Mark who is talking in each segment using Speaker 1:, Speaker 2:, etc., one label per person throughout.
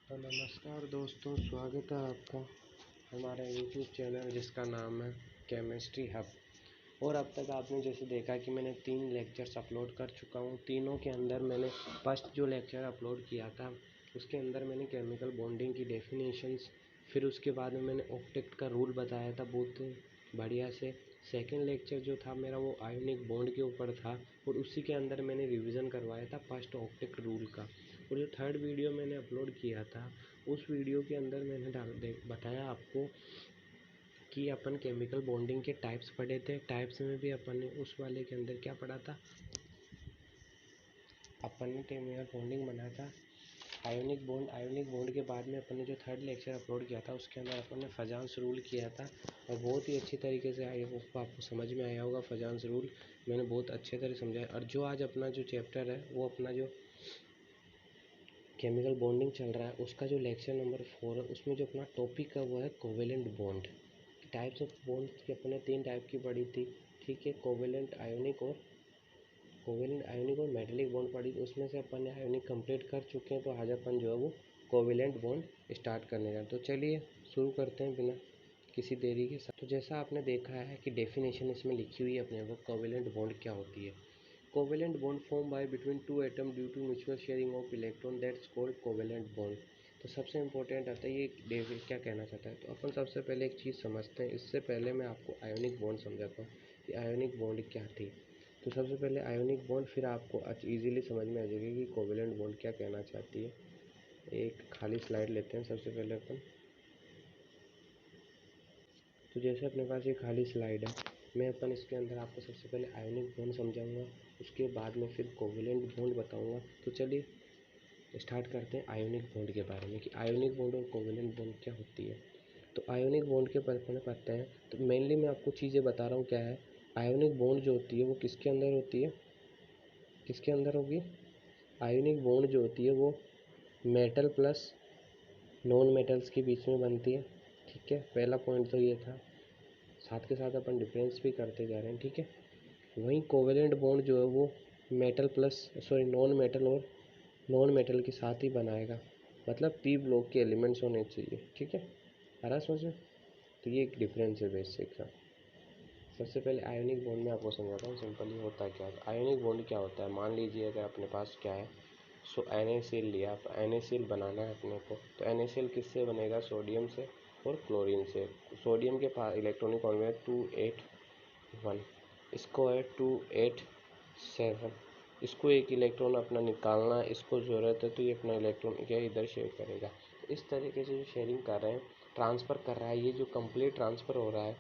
Speaker 1: तो नमस्कार दोस्तों, स्वागत है आपका हमारे यूट्यूब चैनल जिसका नाम है केमिस्ट्री हब। और अब तक आपने जैसे देखा कि मैंने 3 लेक्चर्स अपलोड कर चुका हूँ। तीनों के अंदर मैंने फर्स्ट जो लेक्चर अपलोड किया था उसके अंदर मैंने केमिकल बॉन्डिंग की डेफिनेशंस, फिर उसके बाद में मैंने ऑक्टेट का रूल बताया था बहुत बढ़िया से। सेकंड लेक्चर जो था मेरा वो आयोनिक बॉन्ड के ऊपर था और उसी के अंदर मैंने रिवीजन करवाया था फर्स्ट ऑक्टेट रूल का। और जो थर्ड वीडियो मैंने अपलोड किया था उस वीडियो के अंदर मैंने बताया आपको कि अपन केमिकल बॉन्डिंग के टाइप्स पढ़े थे। टाइप्स में भी अपन ने उस वाले के अंदर क्या पढ़ा था, अपन ने केमिकल बॉन्डिंग बना था आयोनिक बॉन्ड। आयोनिक बॉन्ड के बाद में अपन ने जो थर्ड लेक्चर अपलोड किया था उसके अंदर अपन ने फजांस रूल किया था और बहुत ही अच्छी तरीके से आपको समझ में आया होगा। फजांस रूल मैंने बहुत अच्छे तरह समझाया। और जो आज अपना जो चैप्टर है वो अपना जो केमिकल बॉन्डिंग चल रहा है उसका जो लेक्चर नंबर 4 है उसमें जो अपना टॉपिक है वो है covalent bond. Types of bond की अपने 3 टाइप की पढ़ी थी, ठीक है। कोवेलेंट आयोनिक और मेटेलिक बॉन्ड पढ़ी थी। उसमें से अपन ने आयोनिक कंप्लीट कर चुके हैं, तो आज अपन जो है वो कोवेलेंट बॉन्ड स्टार्ट करने जा रहे हैं। तो चलिए शुरू करते हैं बिना किसी देरी के साथ। तो जैसा आपने देखा है कि डेफिनेशन इसमें लिखी हुई है अपने को, कोवेलेंट बॉन्ड क्या होती है। Covalent bond form by between 2 atom due to mutual sharing of electron, that's called covalent bond. तो सबसे इंपॉर्टेंट आता है ये डेविड क्या कहना चाहता है। तो अपन सबसे पहले एक चीज़ समझते हैं। इससे पहले मैं आपको आयोनिक बॉन्ड समझाता हूँ कि आयोनिक बॉन्ड क्या थी। तो सबसे पहले आयोनिक बॉन्ड, फिर आपको इजीली समझ में आ जाएगी कि कोवेलेंट बॉन्ड क्या कहना चाहती है। एक खाली स्लाइड लेते हैं सबसे पहले अपन। तो जैसे अपने पास ये खाली स्लाइड है, मैं अपन इसके अंदर आपको सबसे पहले आयोनिक बॉन्ड समझाऊंगा, उसके बाद में फिर कोवेलेंट बॉन्ड बताऊंगा। तो चलिए स्टार्ट करते हैं आयोनिक बॉन्ड के बारे में कि आयोनिक बॉन्ड और कोवेलेंट बॉन्ड क्या होती है। तो आयोनिक बॉन्ड के बारे में पढ़ते हैं। तो मेनली मैं आपको चीज़ें बता रहा हूँ क्या है। आयोनिक बॉन्ड जो होती है वो किसके अंदर होती है, किसके अंदर होगी। आयोनिक बॉन्ड जो होती है वो मेटल प्लस नॉन मेटल्स के बीच में बनती है, ठीक है। पहला पॉइंट तो ये था, साथ के साथ अपन डिफरेंस भी करते जा रहे हैं, ठीक है। वहीं कोवेलेंट बॉन्ड जो है वो मेटल प्लस नॉन मेटल के साथ ही बनाएगा, मतलब पी ब्लॉक के एलिमेंट्स होने चाहिए, ठीक है। आ रहा समझ में। तो ये एक डिफरेंस है बेसिक का। सबसे पहले आयोनिक बॉन्ड में आपको समझाता हूँ सिंपली होता क्या है। आयोनिक बॉन्ड क्या होता है, मान लीजिए अगर अपने पास क्या है, सो NaCl लिया, तो NaCl बनाना है अपने को। तो NaCl किससे बनेगा, सोडियम से और क्लोरीन से। सोडियम के पास इलेक्ट्रॉनिक कॉन्फिगरेशन 281, इसको है 287, इसको एक इलेक्ट्रॉन अपना निकालना है, इसको ज़रूरत है तो ये अपना इलेक्ट्रॉन क्या इधर शेयर करेगा। तो इस तरीके से जो शेयरिंग कर रहे हैं, ट्रांसफ़र कर रहा है, ये जो कंप्लीट ट्रांसफ़र हो रहा है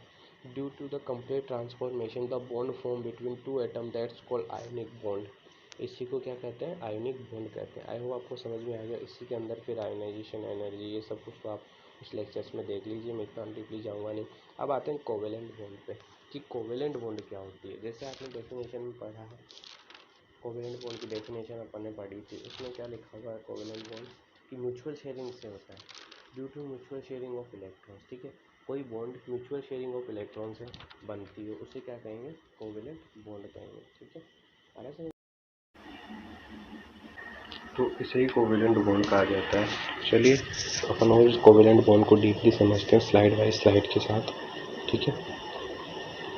Speaker 1: due to the complete transformation the bond form between 2 atom, that's called ionic bond. इसी को क्या कहते हैं, आयोनिक बॉन्ड कहते हैं। आई होप आपको समझ में आ गया। इसी के अंदर फिर आयोनाइजेशन एनर्जी ये सब कुछ तो आप उस लेक्चर्स में देख लीजिए, मैं इतना डीपली जाऊँगा नहीं। अब आते हैं कोवेलेंट बॉन्ड पे कि कोवेलेंट बॉन्ड क्या होती है। जैसे आपने डेफिनेशन में पढ़ा है, कोवेलेंट बॉन्ड की डेफिनेशन अपन ने पढ़ी थी, उसमें क्या लिखा हुआ है कोवेलेंट बॉन्ड कि म्यूचुअल शेयरिंग से होता है, due to mutual sharing of electrons, ठीक है। कोई bond mutual sharing of electron से बनती है उसे क्या कहेंगे, कोवेलेंट बॉन्ड कहेंगे, ठीक है। आ रहा है। तो इसे ही कोवेलेंट बॉन्ड कहा जाता है। चलिए अपन और इस कोवेलेंट बॉन्ड को डीपली समझते हैं स्लाइड बाय स्लाइड के साथ, ठीक है।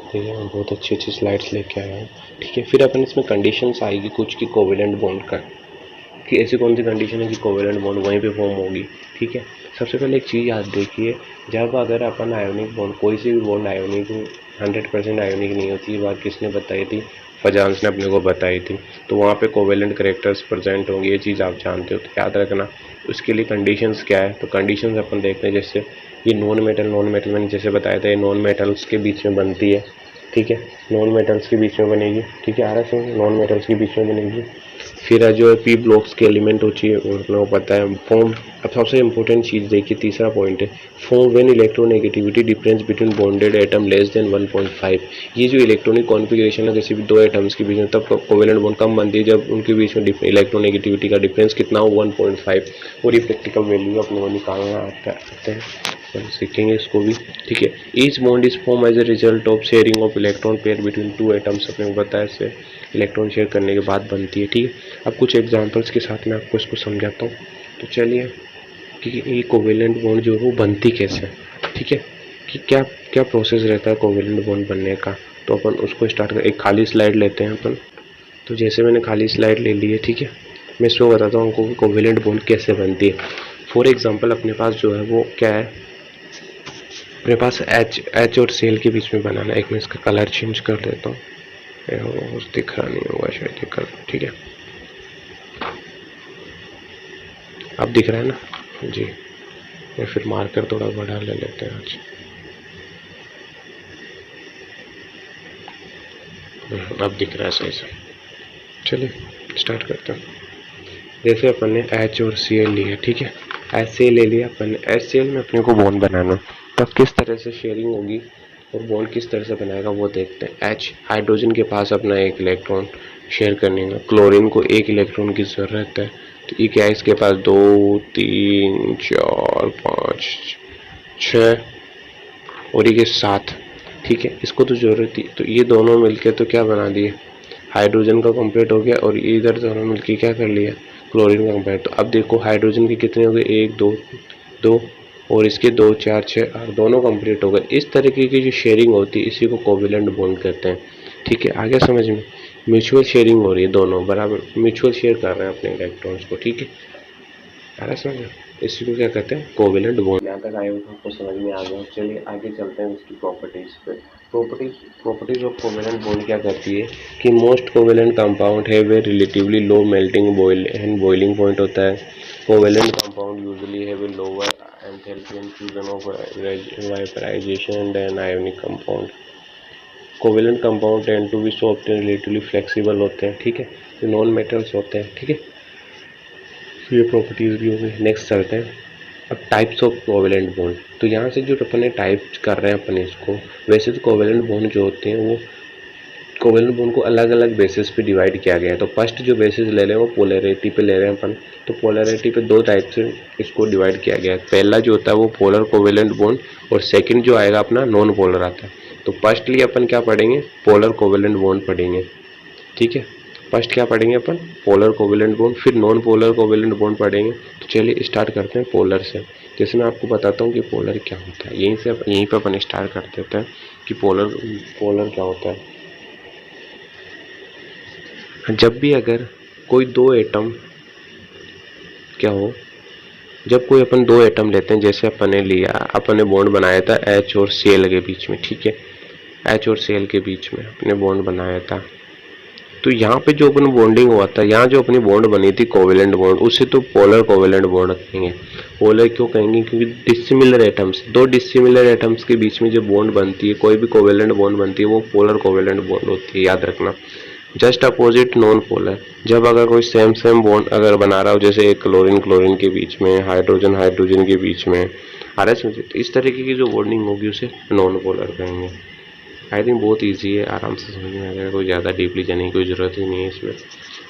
Speaker 1: देखिए मैं बहुत अच्छी अच्छी स्लाइड्स लेके आया हूँ, ठीक है। फिर अपन इसमें कंडीशंस आएगी कुछ कि कोवेलेंट बॉन्ड का, कि ऐसी कौन सी कंडीशन है कि कोवेलेंट बॉन्ड वहीं पे फॉर्म होगी, ठीक है। सबसे पहले एक चीज़ याद देखिए, जब अगर अपन आयोनिक बॉन्ड, कोई सी भी बॉन्ड आयोनिक 100% आयोनिक नहीं होती, ये बात किसने बताई थी, फजांस ने अपने को बताई थी। तो वहाँ पे कोवेलेंट करेक्टर्स प्रेजेंट होंगे, ये चीज़ आप जानते हो, तो याद रखना। उसके लिए कंडीशंस क्या है, तो कंडीशंस अपन देखते हैं। जैसे ये नॉन मेटल मैंने जैसे बताया था, ये नॉन मेटल्स के बीच में बनती है, ठीक है। नॉन मेटल्स के बीच में बनेगी, ठीक है। आ रहा है, नॉन मेटल्स के बीच में बनेगी। फिर जो है पी ब्लॉक्स के एलिमेंट होती है, अपने को पता है फॉर्म। अब सबसे इंपॉर्टेंट चीज़ देखिए, तीसरा पॉइंट है form when electronegativity difference between bonded atom less than 1.5। ये जो इलेक्ट्रॉनिक कॉन्फ़िगरेशन है किसी भी दो एटम्स के बीच में, तब कोवेलेंट बॉन्ड कम बनती है जब उनके बीच में इलेक्ट्रोनेगेटिविटी का डिफरेंस कितना हो, 1.5। और ये प्रैक्टिकल वैल्यू अपने को निकालना आते हैं, सीखेंगे इसको भी, ठीक है। Each bond is form as a result of sharing of electron pair between 2 atoms, अपने को बताया इससे इलेक्ट्रॉन शेयर करने के बाद बनती है, ठीक है। अब कुछ एग्जांपल्स के साथ मैं आपको इसको समझाता हूँ। तो चलिए कि ये कोवेलेंट बॉन्ड जो है वो बनती कैसे है, ठीक है, कि क्या क्या प्रोसेस रहता है कोवेलेंट बॉन्ड बनने का। तो अपन उसको स्टार्ट कर, एक खाली स्लाइड लेते हैं अपन। तो जैसे मैंने खाली स्लाइड ले ली है, ठीक है, मैं इसको बताता हूँ आपको कि कोवेलेंट बॉन्ड कैसे बनती है। फॉर एग्जांपल अपने पास जो है वो क्या है, अपने पास एच और सेल के बीच में बनाना है। एक मैं इसका कलर चेंज कर देता हूँ, दिख रहा नहीं होगा शायद ये कलर, ठीक है, अब दिख रहा है ना जी। या फिर मार्कर थोड़ा बड़ा ले लेते हैं आज। अब दिख रहा है सही से। चलिए स्टार्ट करते हैं। जैसे अपन ने एच और सी एल लिया, ठीक है, एच सी एल ले लिया अपन ने। एच सी एल में अपने को बॉन्ड बनाना, तब किस तरह से शेयरिंग होगी और बॉन्ड किस तरह से बनाएगा वो देखते हैं। एच, हाइड्रोजन के पास अपना एक इलेक्ट्रॉन शेयर करने का, क्लोरीन को एक इलेक्ट्रॉन की ज़रूरत है। तो ये क्या है, इसके पास 2 3 4 5 6 और ये 7, ठीक है, इसको तो जरूरत थी। तो ये दोनों मिलके तो क्या बना दिए, हाइड्रोजन का कंप्लीट हो गया, और इधर दोनों मिलके क्या कर लिया, क्लोरीन का कंप्लीट। तो अब देखो हाइड्रोजन के कितने हो गए, 1 2 2 और इसके 2 4 6 8, दोनों कंप्लीट हो गए। इस तरीके की जो शेयरिंग होती है इसी को कोवेलेंट बॉन्ड कहते हैं, ठीक है। आगे समझ में, म्यूचुअल शेयरिंग हो रही है, दोनों बराबर म्यूचुअल शेयर कर रहे हैं अपने इलेक्ट्रॉन्स को, ठीक है, आ रहा समझ में। इसी को क्या कहते हैं, कोवेलेंट बॉन्ड। यहाँ तक आए हो तो आपको समझ में आ गया। चलिए आगे चलते हैं उसकी प्रॉपर्टीज पे। प्रॉपर्टीज ऑफ कोवेलेंट बॉन्ड क्या करती है कि most covalent compound have a relatively low melting boiling point होता है। Covalent compound usually have a lower enthalpy and fusion of vaporisation than ionic compound. Covalent compound tend to be soft and relatively flexible होते हैं, ठीक है, जो non metals होते हैं, ठीक है। ये प्रॉपर्टीज भी होगी। नेक्स्ट चलते हैं अब टाइप्स ऑफ कोवेलेंट बॉन्ड। तो यहाँ से जो अपन ने टाइप कर रहे हैं अपन इसको, वैसे तो कोवेलेंट बॉन्ड जो होते हैं वो कोवेलेंट बॉन्ड को अलग अलग बेसिस पे डिवाइड किया गया है। तो फर्स्ट जो बेसिस ले रहे हैं वो पोलैरिटी पे ले रहे हैं अपन। तो पोलैरिटी पे 2 टाइप से इसको डिवाइड किया गया है। पहला जो होता है वो पोलर कोवेलेंट बॉन्ड, और सेकंड जो आएगा अपना नॉन पोलर आता है। तो फर्स्टली अपन क्या पढ़ेंगे, पोलर कोवेलेंट बॉन्ड पढ़ेंगे, ठीक है। फर्स्ट क्या पढ़ेंगे अपन, पोलर कोवेलेंट बॉन्ड, फिर नॉन पोलर कोवेलेंट बॉन्ड पढ़ेंगे। तो चलिए स्टार्ट करते हैं पोलर से। जैसे मैं आपको बताता हूँ कि पोलर क्या होता है, यहीं पे अपन स्टार्ट कर देते हैं कि पोलर क्या होता है। जब भी अगर कोई 2 एटम क्या हो, जब कोई अपन 2 एटम लेते हैं, जैसे अपन ने लिया, अपन ने बॉन्ड बनाया था एच और सीएल के बीच में, ठीक है, एच और सीएल के बीच में अपने बॉन्ड बनाया था। तो यहाँ पे जो अपन बॉन्डिंग हुआ था, यहाँ जो अपनी बॉन्ड बनी थी कोवेलेंट बॉन्ड, उसे तो पोलर कोवेलेंट बॉन्ड कहेंगे। पोलर क्यों कहेंगे, क्योंकि डिसिमिलर एटम्स, 2 डिसिमिलर एटम्स के बीच में जो बॉन्ड बनती है, कोई भी कोवेलेंट बॉन्ड बनती है वो पोलर कोवेलेंट बॉन्ड होती है, याद रखना। जस्ट अपोजिट नॉन पोलर, जब अगर कोई सेम बॉन्ड अगर बना रहा हो, जैसे एक क्लोरीन के बीच में, हाइड्रोजन के बीच में, आ रहा है समझे, तो इस तरीके की जो बॉन्डिंग होगी उसे नॉन पोलर कहेंगे। आई थिंक बहुत इजी है, आराम से समझ में आ जाएगा, कोई ज़्यादा डीपली जाने की कोई ज़रूरत ही नहीं है इसमें,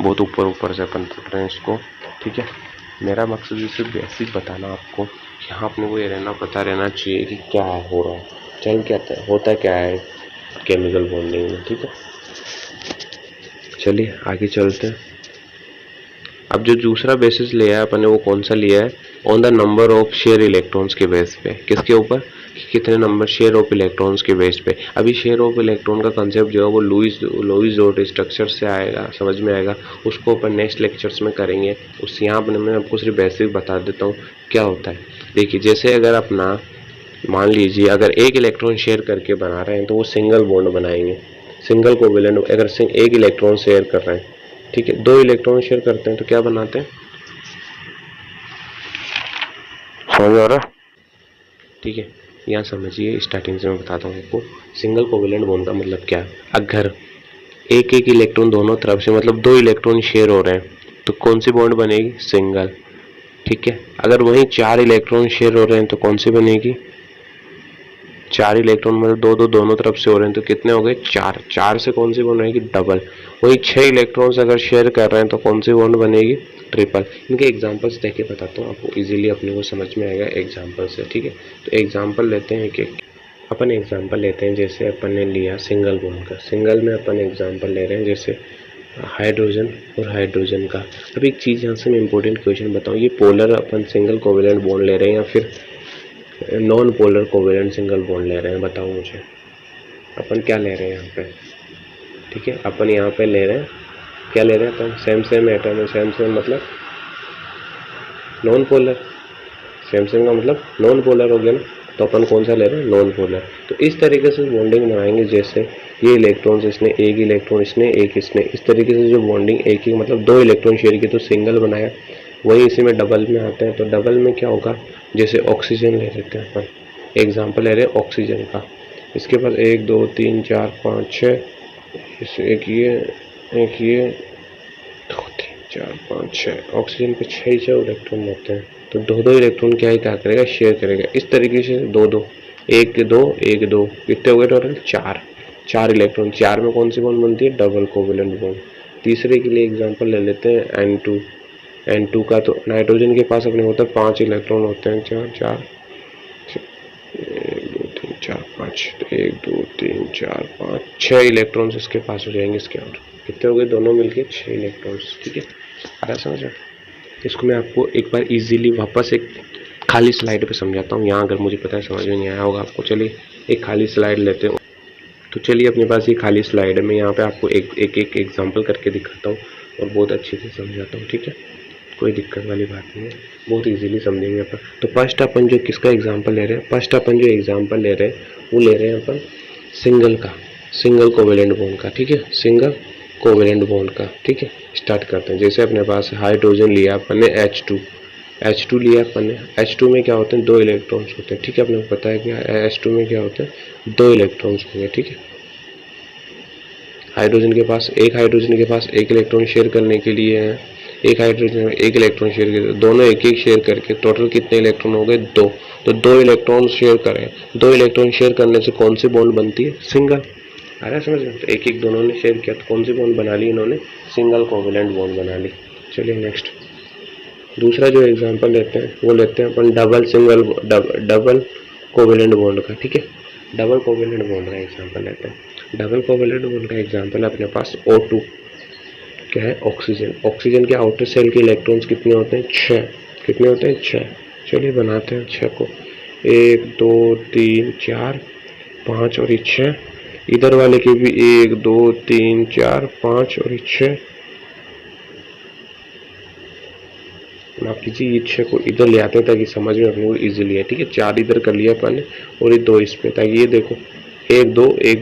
Speaker 1: बहुत ऊपर से अपन पढ़ रहे हैं इसको, ठीक है। मेरा मकसद सिर्फ बेसिक बताना आपको, यहाँ अपने को ये पता रहना चाहिए कि क्या हो रहा है, चल क्या होता क्या है केमिकल बॉन्डिंग में, ठीक है। चलिए आगे चलते हैं। अब जो दूसरा बेसिस लिया है अपन ने वो कौन सा लिया है, on the number of share electrons के बेस पे। किसके ऊपर, कितने नंबर शेयर ऑफ इलेक्ट्रॉन्स के बेस पे। अभी शेयर ऑफ इलेक्ट्रॉन का कंसेप्ट जो है वो लुईस डॉट स्ट्रक्चर से आएगा, समझ में आएगा, उसको अपन नेक्स्ट लेक्चर्स में करेंगे। उस यहाँ पर मैं आपको सिर्फ बेसिक बता देता हूँ क्या होता है। देखिए जैसे अगर अपना मान लीजिए अगर एक इलेक्ट्रॉन शेयर करके बना रहे हैं तो वो सिंगल बॉन्ड बनाएंगे, सिंगल कोवेलेंट। अगर एक इलेक्ट्रॉन शेयर कर रहे हैं, ठीक है, 2 इलेक्ट्रॉन शेयर करते हैं तो क्या बनाते हैं, समझ आ रहा है, ठीक है। यहाँ समझिए, स्टार्टिंग से मैं बताता हूँ आपको सिंगल कोवेलेंट बॉन्ड का मतलब क्या है। अगर एक इलेक्ट्रॉन दोनों तरफ से, मतलब 2 इलेक्ट्रॉन शेयर हो रहे हैं, तो कौन सी बॉन्ड बनेगी, सिंगल, ठीक है। अगर वहीं 4 इलेक्ट्रॉन शेयर हो रहे हैं तो कौन सी बनेगी, 4 इलेक्ट्रॉन, मतलब 2 दोनों तरफ से हो रहे हैं तो कितने हो गए, 4 से कौन सी बॉन्ड बनेगी, डबल। वही 6 इलेक्ट्रॉन्स अगर शेयर कर रहे हैं तो कौन सी बॉन्ड बनेगी, ट्रिपल। इनके एग्जांपल्स देके बताता हूँ आपको, इजीली अपने को समझ में आएगा एग्जांपल से, ठीक है। तो एग्जांपल लेते हैं कि अपन एग्जांपल लेते हैं, जैसे अपन ने लिया सिंगल बॉन्ड का, सिंगल में अपन एग्जांपल ले रहे हैं, जैसे हाइड्रोजन और हाइड्रोजन का। अब एक चीज़ यहाँ से मैं इंपॉर्टेंट क्वेश्चन बताऊँ, ये पोलर अपन सिंगल कोवेलेंट बॉन्ड ले रहे हैं या फिर non polar covalent single bond ले रहे हैं, बताओ मुझे। अपन क्या ले रहे हैं यहाँ पे, ठीक है, अपन यहाँ पे ले रहे हैं, क्या ले रहे हैं अपन, सेम सेम एटम है, सेम सेम मतलब नॉन पोलर, सेम सेम का मतलब नॉन पोलर हो गया ना, तो अपन कौन सा ले रहे हैं, नॉन पोलर। तो इस तरीके से बॉन्डिंग बनाएंगे, जैसे ये इलेक्ट्रॉन्स इसने एक इलेक्ट्रॉन इसने एक इसने, इस तरीके से जो बॉन्डिंग एक ही मतलब दो इलेक्ट्रॉन शेयर किए तो सिंगल बनाया, वही इसी में डबल में आते हैं। तो डबल में क्या होगा, जैसे ऑक्सीजन ले लेते हैं अपन, एग्जाम्पल ले रहे हैं ऑक्सीजन का, इसके पास 1 2 3 4 5 6, एक ये 2 3 4 5 6, ऑक्सीजन पे 6 इलेक्ट्रॉन होते हैं, तो दो दो इलेक्ट्रॉन क्या करेगा, शेयर करेगा। इस तरीके से दो दो, एक दो कितने हो गए टोटल, चार इलेक्ट्रॉन, चार में कौन सी बॉन्ड बनती है, डबल कोवेलेंट बॉन्ड। तीसरे के लिए एग्जांपल ले लेते हैं N2 का, तो नाइट्रोजन के पास अपने होता है 5 इलेक्ट्रॉन होते हैं, 4 1 2 3 4 5, 1 2 3 4 5 6 इलेक्ट्रॉन्स इसके पास हो जाएंगे। इसके और कितने हो गए, दोनों मिलके 6 इलेक्ट्रॉन्स, ठीक है, आ रहा समझ में। इसको मैं आपको एक बार इजीली वापस एक खाली स्लाइड पे समझाता हूँ, यहाँ अगर मुझे पता है समझ में नहीं आया होगा आपको। चलिए एक खाली स्लाइड लेते हैं, तो चलिए अपने पास ये खाली स्लाइड है, मैं यहाँ पे आपको एक एग्जांपल करके दिखाता हूँ और बहुत अच्छे से समझाता हूँ, ठीक है, कोई दिक्कत वाली बात नहीं है, बहुत इजीली समझेंगे अपन। तो फर्स्ट अपन जो किसका एग्जांपल ले रहे हैं, फर्स्ट अपन जो एग्जांपल ले रहे हैं वो ले रहे हैं अपन सिंगल कोवेलेंट बॉन्ड का, ठीक है, सिंगल कोवेलेंट बॉन्ड का, ठीक है। स्टार्ट करते हैं, जैसे अपने पास हाइड्रोजन लिया अपन ने H2 लिया अपन ने, H2 में क्या होते हैं, 2 इलेक्ट्रॉन्स होते हैं, ठीक है, अपने को पता है कि H2 में क्या होते हैं, 2 इलेक्ट्रॉन्स होंगे, ठीक है। हाइड्रोजन के पास एक इलेक्ट्रॉन शेयर करने के लिए है, एक हाइड्रोजन में एक इलेक्ट्रॉन शेयर कर, दोनों एक एक शेयर करके टोटल कितने इलेक्ट्रॉन हो गए, 2। तो 2 इलेक्ट्रॉन शेयर करें, 2 इलेक्ट्रॉन शेयर करने से कौन सी बॉन्ड बनती है, सिंगल। आ रहा है समझ में, तो एक एक दोनों ने शेयर किया तो कौन सी बॉन्ड बना ली इन्होंने, सिंगल कोवेलेंट बॉन्ड बना ली। चलिए नेक्स्ट, दूसरा जो एग्जांपल लेते हैं वो लेते हैं अपन डबल कोवेलेंट बॉन्ड का, ठीक है, डबल कोवेलेंट बॉन्ड का एग्जांपल लेते हैं। डबल कोवेलेंट बॉन्ड का एग्जांपल अपने पास O2 क्या है, ऑक्सीजन के आउटर सेल के इलेक्ट्रॉन्स कितने होते हैं, 6, कितने होते हैं, 6। चलिए बनाते हैं 6 को, 1 2 3 4 5 और 6, इधर वाले के भी 1 2 3 4 5 और 6, माफ कीजिए, ये 6 को इधर ले आते हैं ताकि समझ में अपने को इजीली है, ठीक है। 4 इधर कर लिया अपन ने और ये 2 इस पे, ताकि ये देखो 1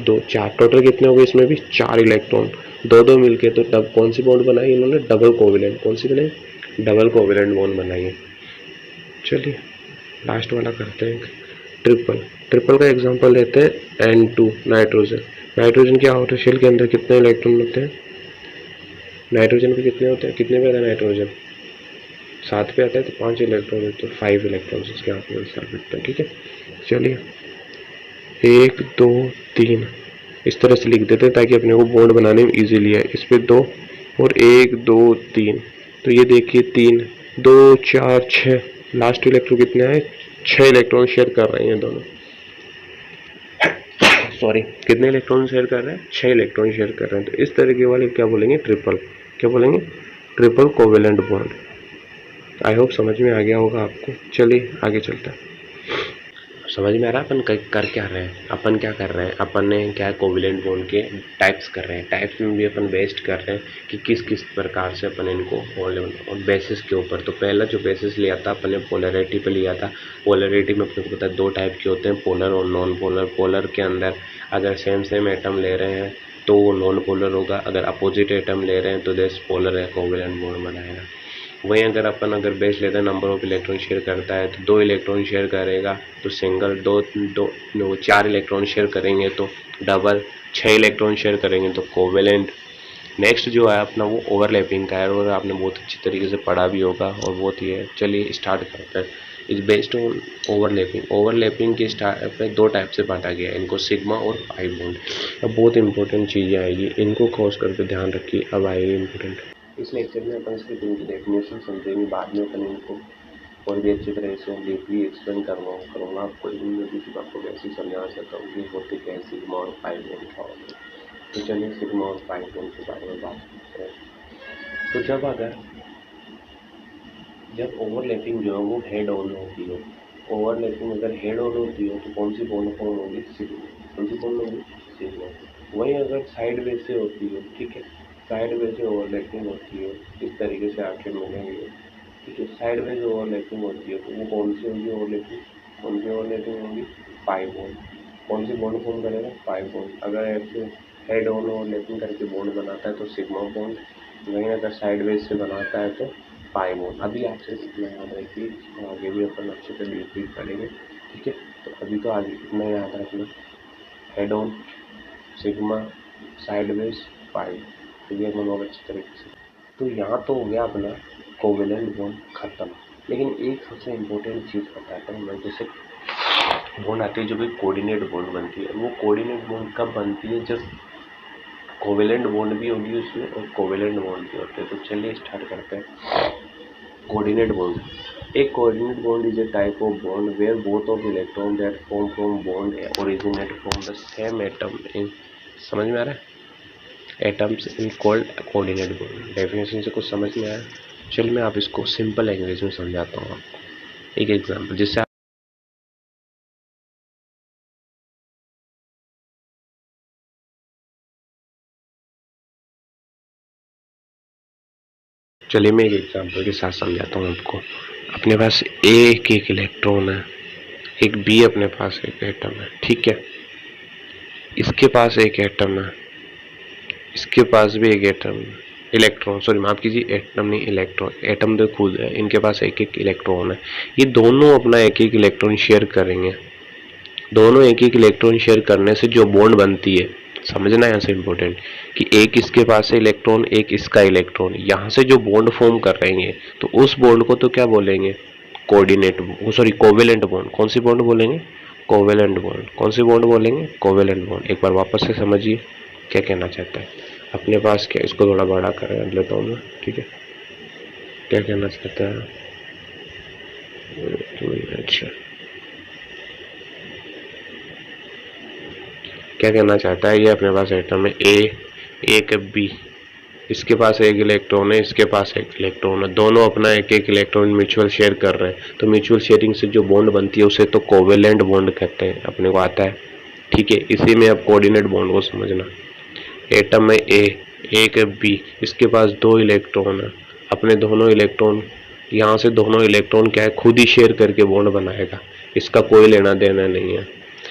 Speaker 1: 2 4 टोटल कितने हो गए, इसमें भी 4 इलेक्ट्रॉन, दो दो मिलके, तो तब कौन सी बॉन्ड बनाई इन्होंने, डबल कोवेलेंट, कौन सी बनाई, डबल कोवेलेंट बॉन्ड बनाई है। चलिए लास्ट वाला करते हैं, ट्रिपल का एग्जांपल लेते हैं N2 नाइट्रोजन के आउटर शेल के अंदर कितने इलेक्ट्रॉन होते हैं, नाइट्रोजन पे कितने होते हैं, कितने पे आता है नाइट्रोजन, 7 पे आता है, तो 5 इलेक्ट्रॉन है, तो 5 इलेक्ट्रॉन इसके हाथ में साथ हैं, ठीक है। चलिए 1 2 3 इस तरह से लिख देते हैं ताकि अपने को बॉन्ड बनाने में इजीली है। इस पे 2 और 1 2 3, तो ये देखिए 3 2 4 6, लास्ट इलेक्ट्रॉन कितने आए, 6 इलेक्ट्रॉन शेयर कर रहे हैं दोनों, सॉरी कितने इलेक्ट्रॉन शेयर कर रहे हैं, 6 इलेक्ट्रॉन शेयर कर रहे हैं। तो इस तरीके वाले क्या बोलेंगे, triple covalent bond. I hope समझ में आ गया होगा आपको। चलिए आगे चलता है, समझ में आ रहा है अपन कर क्या रहे हैं, अपन क्या कर रहे हैं, अपन ने क्या कोवेलेंट बॉन्ड के टाइप्स कर रहे हैं, टाइप्स में भी अपन बेस्ड कर रहे हैं कि किस किस प्रकार से अपन इनको और बेसिस के ऊपर। तो पहला जो बेसिस लिया था अपन ने पोलैरिटी पे लिया था। पोलैरिटी में अपने को पता है 2 टाइप के होते हैं, पोलर और नॉन पोलर। पोलर के अंदर अगर सेम एटम ले रहे हैं तो वो नॉन पोलर होगा, अगर अपोजिट एटम ले रहे हैं तो देश पोलर है, कोवेलेंट बॉन्ड बनाएगा। वहीं अगर बेस लेते हैं नंबर ऑफ इलेक्ट्रॉन शेयर करता है तो 2 इलेक्ट्रॉन शेयर करेगा तो सिंगल, 4 इलेक्ट्रॉन शेयर करेंगे तो डबल, 6 इलेक्ट्रॉन शेयर करेंगे तो कोवेलेंट। नेक्स्ट जो है अपना वो ओवरलैपिंग का है, और आपने बहुत अच्छी तरीके से पढ़ा भी होगा और बहुत ही है। चलिए स्टार्ट करते हैं। इज बेस्ड ऑन ओवरलैपिंग के स्टार्ट पे 2 टाइप से बांटा गया है इनको, सिग्मा और पाई बॉन्ड। अब बहुत इंपॉर्टेंट चीज़ें आएगी, इनको खास करके ध्यान रखिए, अब आएगी इंपॉर्टेंट। इस लेक्चर में अपन सिर्फ इनकी डेफिनेशन समझेंगे, बाद में अपन इनको और भी अच्छी तरह से डीपली एक्सप्लेन करूँगा आपको। इनमें भी सिर्फ आपको वैसे ही समझा सकता हूँ कि होते कैसे सिग्मा और पाई बॉन्ड क्या होते हैं। तो चलिए सिग्मा और पाई बॉन्ड के बारे में बात करते हैं। तो जब ओवरलैपिंग जो है वो हेड ऑन होती है, ओवरलैपिंग अगर हेड ऑन होती है तो कौन सी बॉन्ड फॉर्म होगी? सिग्मा। कौन सी बॉन्ड होगी? सिग्मा। वहीं अगर साइड वे से होती है, ठीक है, साइड वे से ओवरलैपिंग होती है, इस तरीके से आके मिलेंगे, ठीक है, साइड वे से ओवरलैपिंग होती है तो वो कौन सी होगी ओवरलैपिंग? कौन सी ओवरलैपिंग होगी? Pi bond. कौन सी बॉन्ड फॉर्म करेगा? Pi bond. अगर ऐसे हेड ऑन ओवरलैपिंग करके बॉन्ड बनाता है तो सिग्मा बॉन्ड, वहीं अगर साइड वेज से बनाता है तो पाई बॉन्ड। अभी आपसे इतना याद रखिए, आगे भी अपन अच्छे से डीपली पढ़ेंगे, ठीक है। तो अभी तो आगे इतना याद रखना, head on, sigma, sideways, pi, तो ये अपन और अच्छी तरीके से। तो यहाँ तो हो गया अपना कोवेलेंट बॉन्ड खत्म। लेकिन एक सबसे इम्पोर्टेंट चीज़ बताता हूँ मैं, जैसे बॉन्ड आती है जो भी कोऑर्डिनेट बॉन्ड बनती है, वो कोऑर्डिनेट बॉन्ड कब बनती है? जब कोवेलेंट बॉन्ड भी होगी उसमें और कोवेलेंट बॉन्ड भी होते हैं। तो चलिए स्टार्ट करते हैं। Coordinate bond. एक coordinate bond is a type of bond where both of electron that form from bond originate from the same atom in, समझ में आ रहा है? Atoms in called coordinate bond. Definition से कुछ समझ में आया? चलिए मैं आप इसको सिंपल लैंग्वेज में समझाता हूँ आपको, एक एग्जांपल जिससे चलिए मैं एक एग्जांपल के साथ समझाता हूँ आपको। अपने पास एक एक इलेक्ट्रॉन है, एक बी अपने पास एक एटम है, ठीक है। इसके पास एक एटम है, इसके पास भी एक एटम, इलेक्ट्रॉन, सॉरी माफ कीजिए, एटम नहीं इलेक्ट्रॉन, एटम तो खुद है, इनके पास एक एक इलेक्ट्रॉन है। ये दोनों अपना एक एक इलेक्ट्रॉन शेयर करेंगे। दोनों एक एक इलेक्ट्रॉन शेयर करने से जो बॉन्ड बनती है, समझना यहाँ से इम्पोर्टेंट, कि एक इसके पास है इलेक्ट्रॉन, एक इसका इलेक्ट्रॉन, यहाँ से जो बॉन्ड फॉर्म कर रहे हैं तो उस बॉन्ड को तो क्या बोलेंगे? Coordinate, sorry covalent bond. कौन सी बॉन्ड बोलेंगे? Covalent bond. कौन सी बॉन्ड बोलेंगे? Covalent bond. एक बार वापस से समझिए क्या कहना चाहता है अपने पास। क्या, इसको थोड़ा बड़ा कर लेता हूँ मैं, ठीक है। क्या कहना चाहता है? अच्छा, क्या कहना चाहता है? ये अपने पास एटम है ए, एक बी, इसके पास एक इलेक्ट्रॉन है, इसके पास एक इलेक्ट्रॉन है, दोनों अपना एक एक इलेक्ट्रॉन म्यूचुअल शेयर कर रहे हैं। तो म्यूचुअल शेयरिंग से जो बॉन्ड बनती है उसे तो कोवेलेंट बॉन्ड कहते हैं, अपने को आता है, ठीक है। इसी में अब कोऑर्डिनेट बॉन्ड को समझना। एटम है ए, एक है बी, इसके पास दो इलेक्ट्रॉन है, अपने दोनों इलेक्ट्रॉन, यहाँ से दोनों इलेक्ट्रॉन क्या है, खुद ही शेयर करके बॉन्ड बनाएगा, इसका कोई लेना देना नहीं है,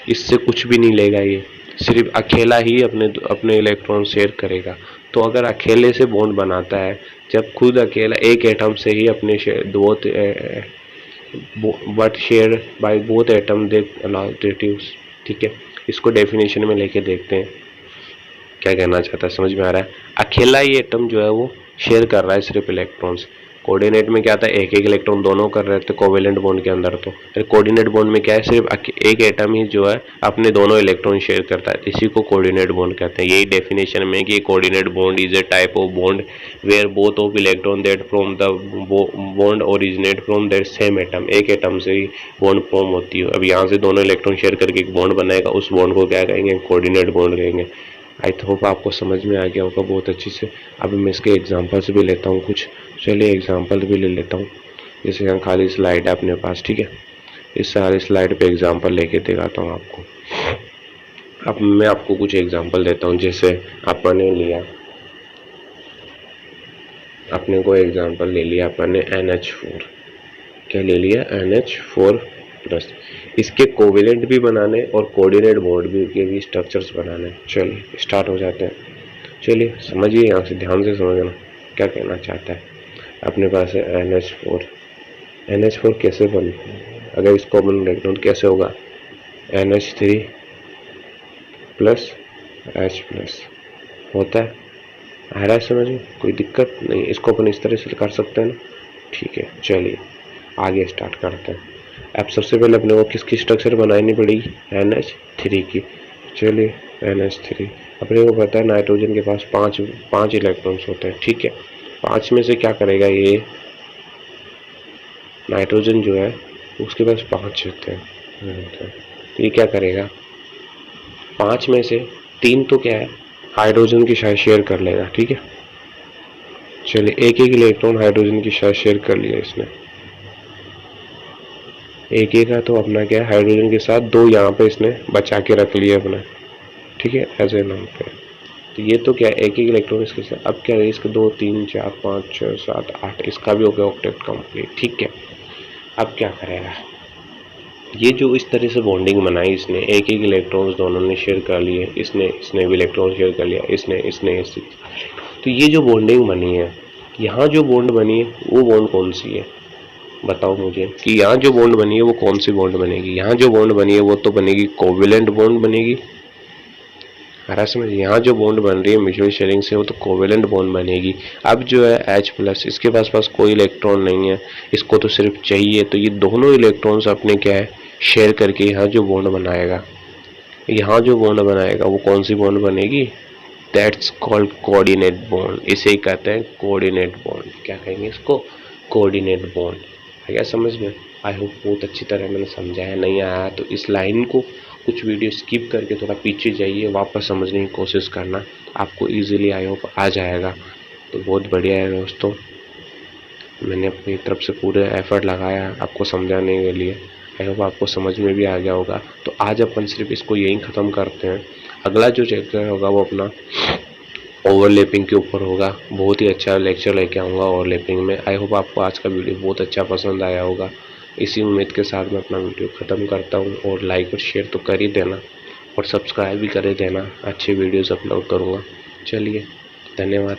Speaker 1: इससे कुछ भी नहीं लेगा, ये सिर्फ अकेला ही अपने अपने इलेक्ट्रॉन शेयर करेगा। तो अगर अकेले से बॉन्ड बनाता है, जब खुद अकेला एक एटम से ही अपने both but share by both atom they alternatives, ठीक है। इसको डेफिनेशन में लेके देखते हैं क्या कहना चाहता है, समझ में आ रहा है? अकेला ही एटम जो है वो शेयर कर रहा है सिर्फ इलेक्ट्रॉन्स। कोऑर्डिनेट में क्या था, एक एक इलेक्ट्रॉन दोनों कर रहे थे कोवेलेंट बॉन्ड के अंदर। तो फिर कोऑर्डिनेट बॉन्ड में क्या है, सिर्फ एक एटम ही जो है अपने दोनों इलेक्ट्रॉन शेयर करता है, इसी को कोऑर्डिनेट बॉन्ड कहते हैं। यही डेफिनेशन में कि coordinate bond is a type of bond where both of electron that from the bond originate from that same atom, एक एटम से ही बॉन्ड फॉर्म होती है। अब यहाँ से दोनों इलेक्ट्रॉन शेयर करके एक बॉन्ड बनाएगा, उस बॉन्ड को क्या कहेंगे? कोऑर्डिनेट बॉन्ड कहेंगे। आई होप आपको समझ में आ गया होगा बहुत अच्छी से। अभी मैं इसके एग्जांपल्स भी लेता हूँ कुछ। चलिए एग्जांपल भी ले लेता हूँ। जैसे यहाँ खाली स्लाइड है अपने पास, ठीक है। इस सारे स्लाइड पे एग्जांपल लेके दिखाता हूँ आपको। अब मैं आपको कुछ एग्जांपल देता हूँ। जैसे आपने लिया, अपने को एग्जांपल ले लिया अपन ने NH4, क्या ले लिया? NH4+। इसके कोवेलेंट भी बनाने और कोऑर्डिनेट बॉन्ड भी के भी स्ट्रक्चर्स बनाने। चलिए स्टार्ट हो जाते हैं। चलिए समझिए, यहाँ से ध्यान से समझना क्या कहना चाहता है। अपने पास है NH4। NH4 कैसे बनता है? अगर इसको अपन देखते हैं कैसे होगा, NH3 प्लस H+ होता है। आ रहा है समझ में? कोई दिक्कत नहीं, इसको अपन इस तरह से कर सकते हैं ना, ठीक है। चलिए आगे स्टार्ट करते हैं। अब सबसे पहले अपने को किसकी स्ट्रक्चर बनानी पड़ेगी? NH3 की। चलिए NH3, अपने को पता है नाइट्रोजन के पास पाँच इलेक्ट्रॉन्स होते हैं, ठीक है। 5 में से क्या करेगा, ये नाइट्रोजन जो है उसके पास 5 होते हैं, तो ये क्या करेगा, 5 में से 3 तो क्या है हाइड्रोजन की साइड शेयर कर लेगा। ठीक है, चलिए एक एक इलेक्ट्रॉन हाइड्रोजन की साइड शेयर कर लिया इसने, एक एक है तो अपना क्या है, हाइड्रोजन के साथ 2 यहाँ पे इसने बचा के रख लिया अपना। ठीक है, ऐसे नाम पे। तो ये तो क्या है, एक एक इलेक्ट्रॉन इसके साथ। अब क्या है, इसके 2 3 4 5 6 7 8, इसका भी हो गया ऑक्टेट कंप्लीट। ठीक है, अब क्या करेगा, ये जो इस तरह से बॉन्डिंग बनाई इसने, एक एक इलेक्ट्रॉन्स दोनों ने शेयर कर लिए, इसने भी इलेक्ट्रॉन शेयर कर लिया, इसने तो ये जो बॉन्डिंग बनी है, यहाँ जो बॉन्ड बनी है वो बॉन्ड कौन सी है, बताओ मुझे कि यहाँ जो बॉन्ड बनी है वो कौन सी बॉन्ड बनेगी। यहाँ जो बॉन्ड बनी है वो तो बनेगी कोवेलेंट बॉन्ड बनेगी। अरे समझ, यहाँ जो बॉन्ड बन रही है म्यूचुअल शेयरिंग से वो तो कोवेलेंट बॉन्ड बनेगी। अब जो है H+, इसके पास कोई इलेक्ट्रॉन नहीं है, इसको तो सिर्फ चाहिए, तो ये दोनों इलेक्ट्रॉन्स अपने क्या है शेयर करके यहाँ जो बॉन्ड बनाएगा, यहाँ जो बॉन्ड बनाएगा वो कौन सी बॉन्ड बनेगी, दैट्स कॉल्ड कोऑर्डिनेट बॉन्ड। इसे ही कहते हैं कोऑर्डिनेट बॉन्ड। क्या कहेंगे इसको, कोऑर्डिनेट बॉन्ड। है क्या समझ में? आई होप बहुत अच्छी तरह मैंने समझाया। नहीं आया तो इस लाइन को कुछ वीडियो स्किप करके थोड़ा पीछे जाइए, वापस समझने की कोशिश करना, आपको इजीली आई होप आ जाएगा। तो बहुत बढ़िया है दोस्तों, मैंने अपनी तरफ से पूरे एफर्ट लगाया आपको समझाने के लिए। आई होप आपको समझ में भी आ गया होगा। तो आज अपन सिर्फ इसको यहीं ख़त्म करते हैं। अगला जो चैप्टर होगा वो अपना ओवरलैपिंग के ऊपर होगा। बहुत ही अच्छा लेक्चर लेके आऊँगा ओवरलैपिंग में। आई होप आपको आज का वीडियो बहुत अच्छा पसंद आया होगा। इसी उम्मीद के साथ मैं अपना वीडियो ख़त्म करता हूँ, और लाइक और शेयर तो कर ही देना और सब्सक्राइब भी कर ही देना, अच्छे वीडियोज़ अपलोड करूँगा। चलिए, धन्यवाद।